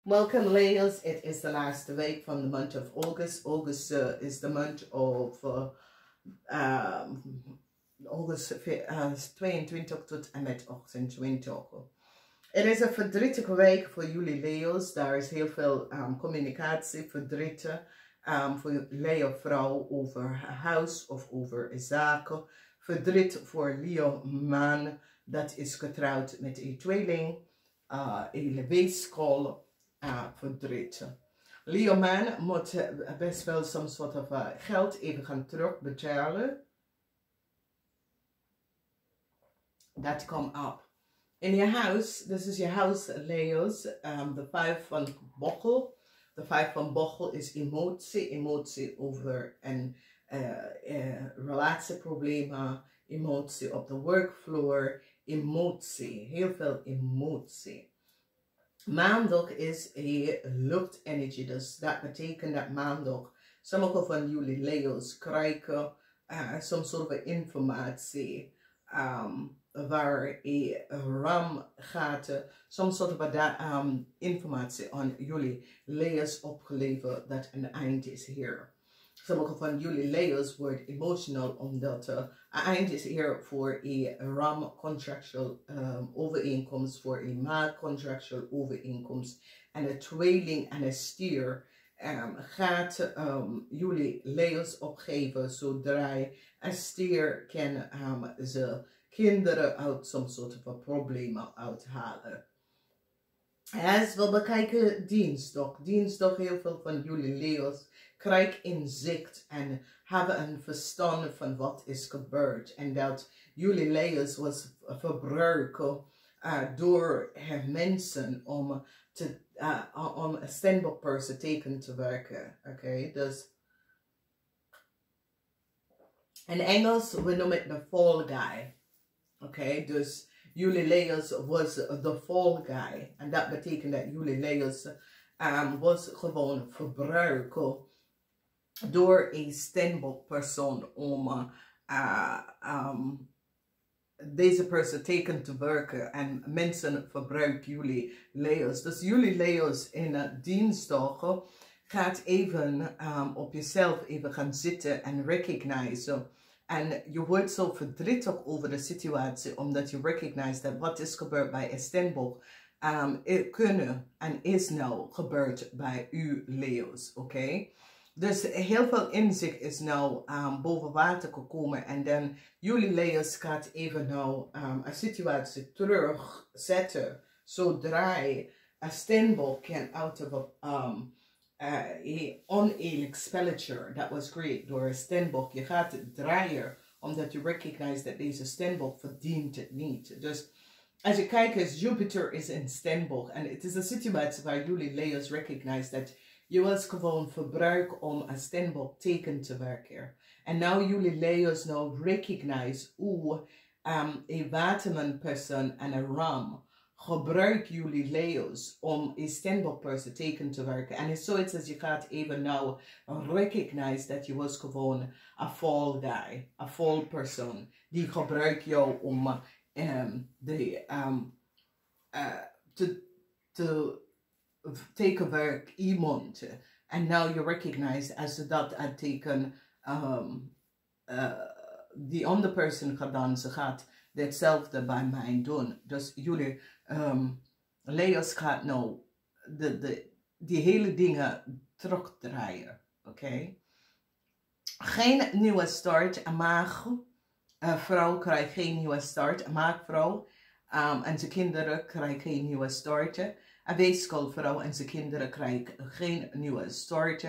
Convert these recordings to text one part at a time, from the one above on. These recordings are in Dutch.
Welcome, Leeuws. It is the last week from the month of August. August is the month of August 22 tot en met 28. Het is een verdrietige week voor jullie, Leeuws. Daar is heel veel communicatie, verdriet voor Leo vrouw over haar huis of over zaken. Verdriet voor Leo man dat is getrouwd met een tweeling, een weeskool. Verdriet. Leo man moet best wel soms wat geld even gaan terugbetalen. Dat komt op. In je huis, dus is je huis, Leo's, de 5 van bochel. De 5 van bochel is emotie. Emotie over een relatieproblemen. Emotie op de workfloor. Emotie. Heel veel emotie. Maandag is een luchtenergie, dus dat betekent dat maandag sommige van jullie Leo's krijgen soms soort van informatie waar een ram gaat, soms soort van informatie aan jullie Leo's opgeleverd dat een eind is hier. Sommige van jullie Leo's worden emotional omdat een eind is hier voor een ram contractual overeenkomst, voor een maag contractual overeenkomst. En een tweeling en een stier gaat jullie Leo's opgeven zodra een stier kan ze kinderen uit soms soort van problemen uithalen. Als we bekijken dinsdag heel veel van jullie Leo's krijgen inzicht en hebben een verstand van wat is gebeurd. En dat jullie Leo's was verbruiken door mensen om een standbook person teken te werken. Oké, dus in Engels we noemen het de fall guy. Oké, dus jullie Leo's was de fall guy. En dat betekent dat jullie Leo's was gewoon verbruiken door een standbook persoon om deze persoon teken te werken. En mensen verbruiken jullie Leo's. Dus jullie Leo's in dinsdag gaat even op jezelf even gaan zitten en recognizen. En je wordt zo verdrietig over de situatie, omdat je recognized dat wat is gebeurd bij een standbook kunnen en is nou gebeurd bij uw Leo's, oké? Dus heel veel inzicht is nou boven water gekomen en dan jullie Leo's gaat even nou een situatie terugzetten, zodra een standbook kan out of een oneerlijk spelletje dat was creëerd door een standbook. Je gaat het draaien omdat je recognize dat deze standbook verdient het niet. Dus als je kijkt, is Jupiter is in standbook en het is een situatie waar jullie Leo's recognize dat je was gewoon verbruikt om een standbook teken te werken. En nou jullie Leo's nou recognize hoe een waterman persoon en een ram gebruik jullie Leo's om een standbook person teken te werken. En het is zoiets als je gaat even nou recognize dat je was gewoon een fall guy, een fall person. Die gebruikt jou om te tekenwerk iemand. En nou je recognize als ze dat teken die andere person gedaan, ze gaat hetzelfde bij mij doen. Dus jullie Leo's gaat nou die hele dingen terugdraaien. Oké? Geen nieuwe start. Een maagvrouw krijgt geen nieuwe start. Een maagvrouw en zijn kinderen krijgen geen nieuwe start. Een weeskolvrouw en zijn kinderen krijgen geen nieuwe start.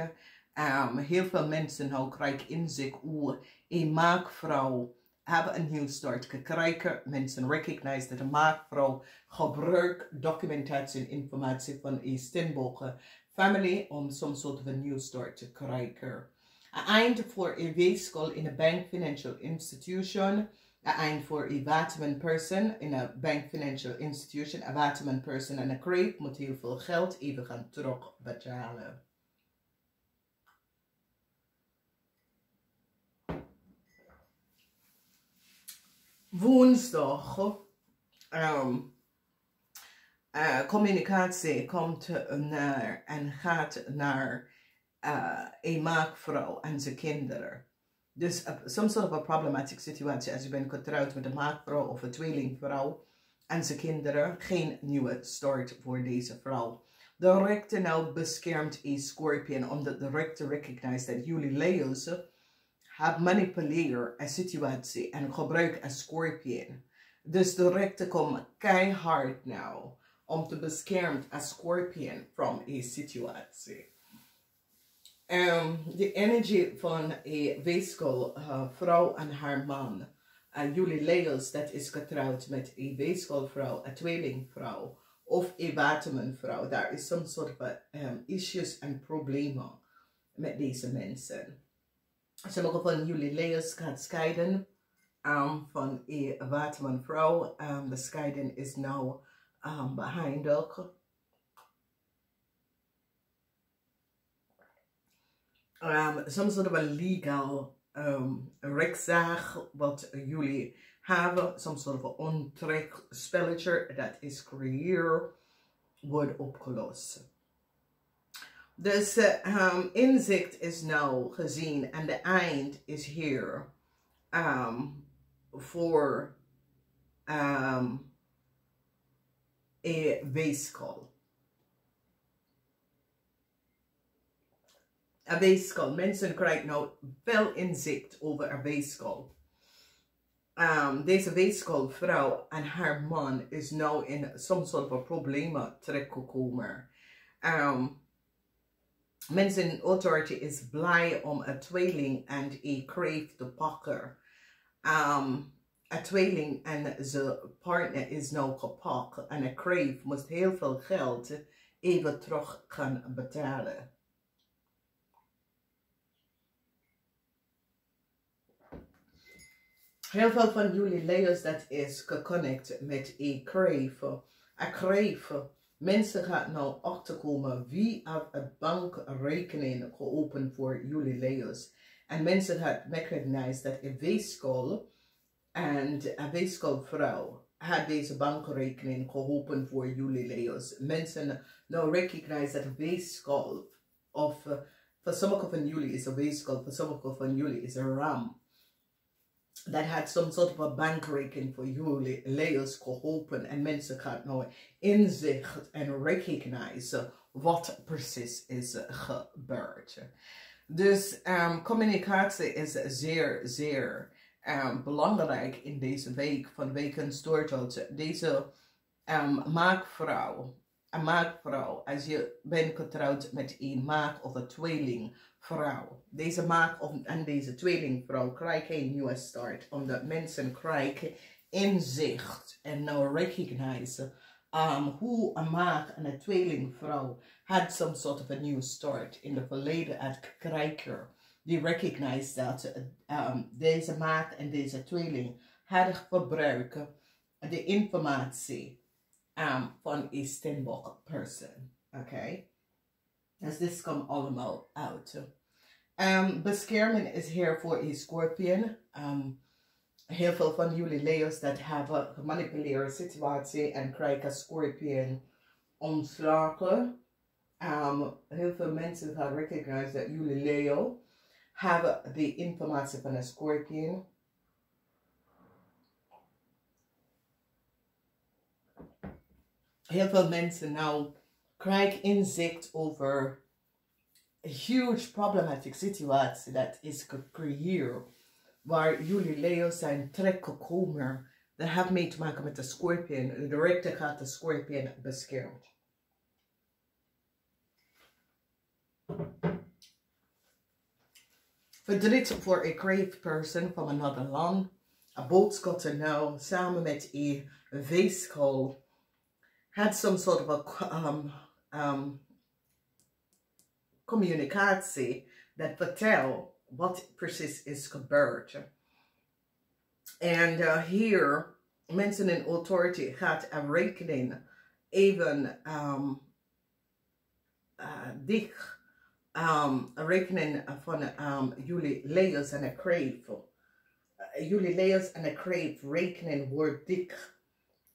Heel veel mensen nou krijgen inzicht hoe een maagvrouw hebben een nieuwe start gekregen. Mensen recognize dat een maagvrouw gebruikt documentatie en informatie van een standbook family om soms soort van nieuwe start te krijgen. Een eind voor een weeskol in een bank financial institution. Een eind voor een waterman person in een bank financial institution. Een waterman person en een creep moet heel veel geld even gaan terugbetalen. Woensdag Communicatie komt naar en gaat naar een maakvrouw en zijn kinderen. Dus some sort of a problematic situatie als je bent getrouwd met een maakvrouw of een tweelingvrouw en zijn kinderen. Geen nieuwe start voor deze vrouw. De rechter nou beschermt een Scorpion omdat de rechter recognize dat jullie Leo's have manipuleer een situatie en gebruik een Scorpion. Dus de rechter komt keihard nou om te beschermen een Scorpion from een situatie. De energie van een weeskal vrouw en haar man. Jullie Leo's dat is getrouwd met een weeskalvrouw, een tweelingvrouw of een watermanvrouw. Daar is some sort of issues en problemen met deze mensen. Sommige van jullie Leo's gaat scheiden van een watermanvrouw. De scheiding is now behind ook. Some sort of a legal rechtszaak wat jullie hebben. Some sort of a ontrek-spelletje dat is creëerd, wordt opgelost. Dus inzicht is nou gezien en de eind is hier voor een weeskal. Een weeskal. Mensen krijgen nou veel inzicht over een weeskal. Deze weeskalvrouw en haar man is nou in some sort of problemen terechtgekomen. Mensen in authority is blij om een tweeling en een kreeft te pakken. Een tweeling en zijn partner is nou gepakt en een kreeft moest heel veel geld even terug gaan betalen. Heel veel van jullie Leo's dat is geconnect met een kreeft. Een kreeft. Mensen gaan nou achterkomen wie heeft een bankrekening geopend voor jullie Leo's. En mensen gaan recognize dat een weeskal en een weeskalvrouw had deze bankrekening geopend voor jullie Leo's. Mensen nou recognize dat een weeskal of voor sommige van jullie is een weeskal, voor sommige van jullie is een ram. Dat had some sort of a bankrekening voor jullie Leo's geholpen en mensen gaan nou inzicht en recognize wat precies is gebeurd. Dus communicatie is zeer belangrijk in deze week van wekens door tot deze maakvrouw. Een maakvrouw, als je bent getrouwd met een maak of een tweelingvrouw. Deze maak en deze tweelingvrouw krijgen een nieuwe start. Omdat mensen krijgen inzicht en nou recognize hoe een maak en een tweelingvrouw had some sort of a new start in de verleden uit krijger. Die recognize dat deze maak en deze tweeling hadden gebruikt de informatie van een Steenbok person. Oké. Dus dit komt allemaal uit. Bescherming is hier voor een Scorpion. Heel veel van jullie Leo's dat hebben gemanipuleerde situatie en krijgen Scorpion ontslagen. Heel veel mensen gaan recognize dat jullie Leo hebben de informatie van een Scorpion. Heel veel mensen nou krijgen inzicht over een huge problematic situatie dat is gecreëerd. Waar jullie Leo's zijn terechtgekomen. Dat heeft mee te maken met de Scorpion. De rechter gaat de Scorpion beschermen. Verdriet voor een crave person from another land. Een boodschap nou samen met een weeskal. Had some sort of a communicatie dat vertelt wat precies is gebeurd. En hier, mensen in authority gaat een rekening even dicht. Een rekening van jullie Leo's en een crave. Jullie Leo's en een crave rekening wordt dik.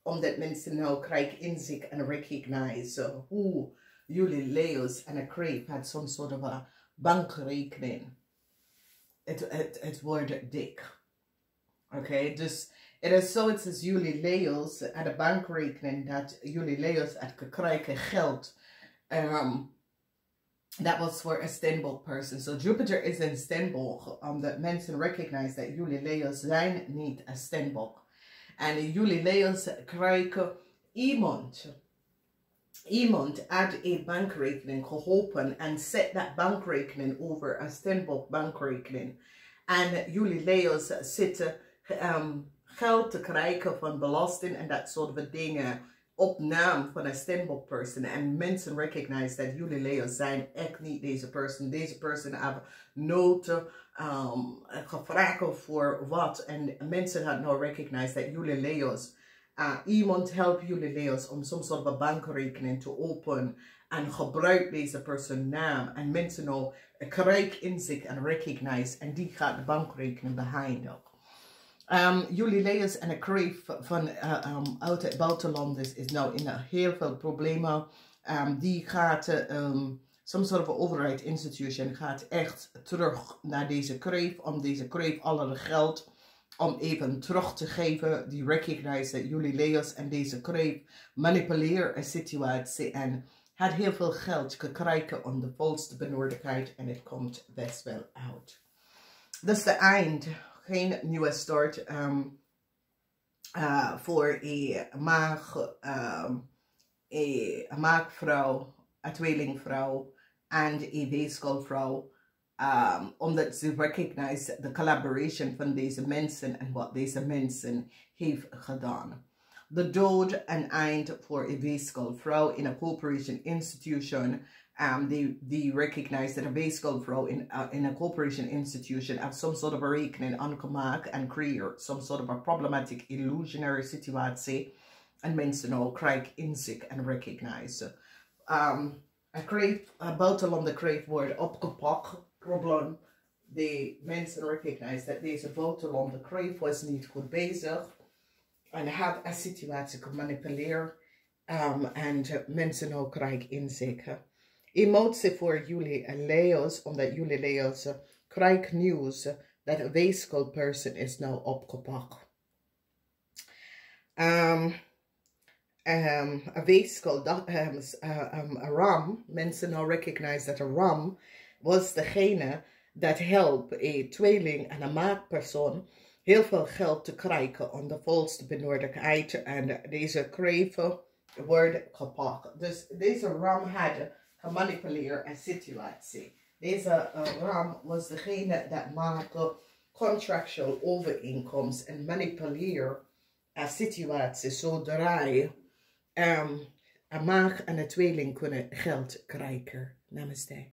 Omdat mensen nou krijgen inzicht en recognize hoe jullie Leo's en een kreef had some sort of a bankrekening. Het wordt dik. Oké, dus het is zo, het is jullie Leo's en de bankrekening dat jullie Leo's het krijgen geld. That was for a Stenbock person. So Jupiter is in Stenbock. That mensen recognize that jullie Leo's zijn niet a Stenbock. En jullie Leo's krijgen iemand uit een bankrekening geholpen en zet dat bankrekening over een Stenbock bankrekening. En jullie Leo's zitten geld te krijgen van belasting en dat soort dingen op naam van een Stenbock person. En mensen recognize dat jullie Leo's zijn echt niet deze person. Deze person hebben noten gevraagd voor wat. En mensen hadden nou recognize dat jullie Leo's iemand helpt jullie Leo's om some sort of bankrekening te openen. En gebruik deze persoon naam. En mensen nou krijgen inzicht en recognize. En die gaat de bankrekening behinden. Jullie Leo's en een kreef van uit het buitenland is nou in heel veel problemen. Die gaat, some sort of overheid institution gaat echt terug naar deze kreef. Om deze kreef alle geld om even terug te geven. Die recognize dat jullie Leo's en deze kreef manipuleren een situatie. En had heel veel geld gekregen om de volste benodigdheid. En het komt best wel uit. Dat is de eind. Geen nieuwe start voor een maagvrouw, een tweelingvrouw en een weeskalvrouw. Omdat ze recognize de collaboration van deze mensen en wat deze mensen heeft gedaan. De dood en eind voor een weeskalvrouw in een corporation institution. They recognize that a weeskalvrouw in a corporation institution have some sort of a rekening aangemaakt en creëert some sort of a problematic illusionary situatie. En mensen nou krijgen inzicht en recognize. Een kreef, een buitenlandse kreef wordt opgepakt. Probleem. De mensen recognize dat deze buitenlandse kreef was niet goed bezig. En had een situatie gemanipuleerd. En mensen nou krijgen inzicht. Emotie voor jullie Leo's, omdat jullie Leo's krijgen nieuws dat een weeskal person is nou opgepakt. Een weeskal, een ram, mensen nou recognize dat een ram was degene dat helpt een tweeling en een maagpersoon heel veel geld te krijgen om de volste benodigdheid en deze kreven worden gepakt. Dus deze ram had gemanipuleerd een situatie. Deze ram was degene dat maakte contractual overeenkomst en manipuleerde een situatie zodra een maag en een tweeling kunnen geld krijgen. Namaste.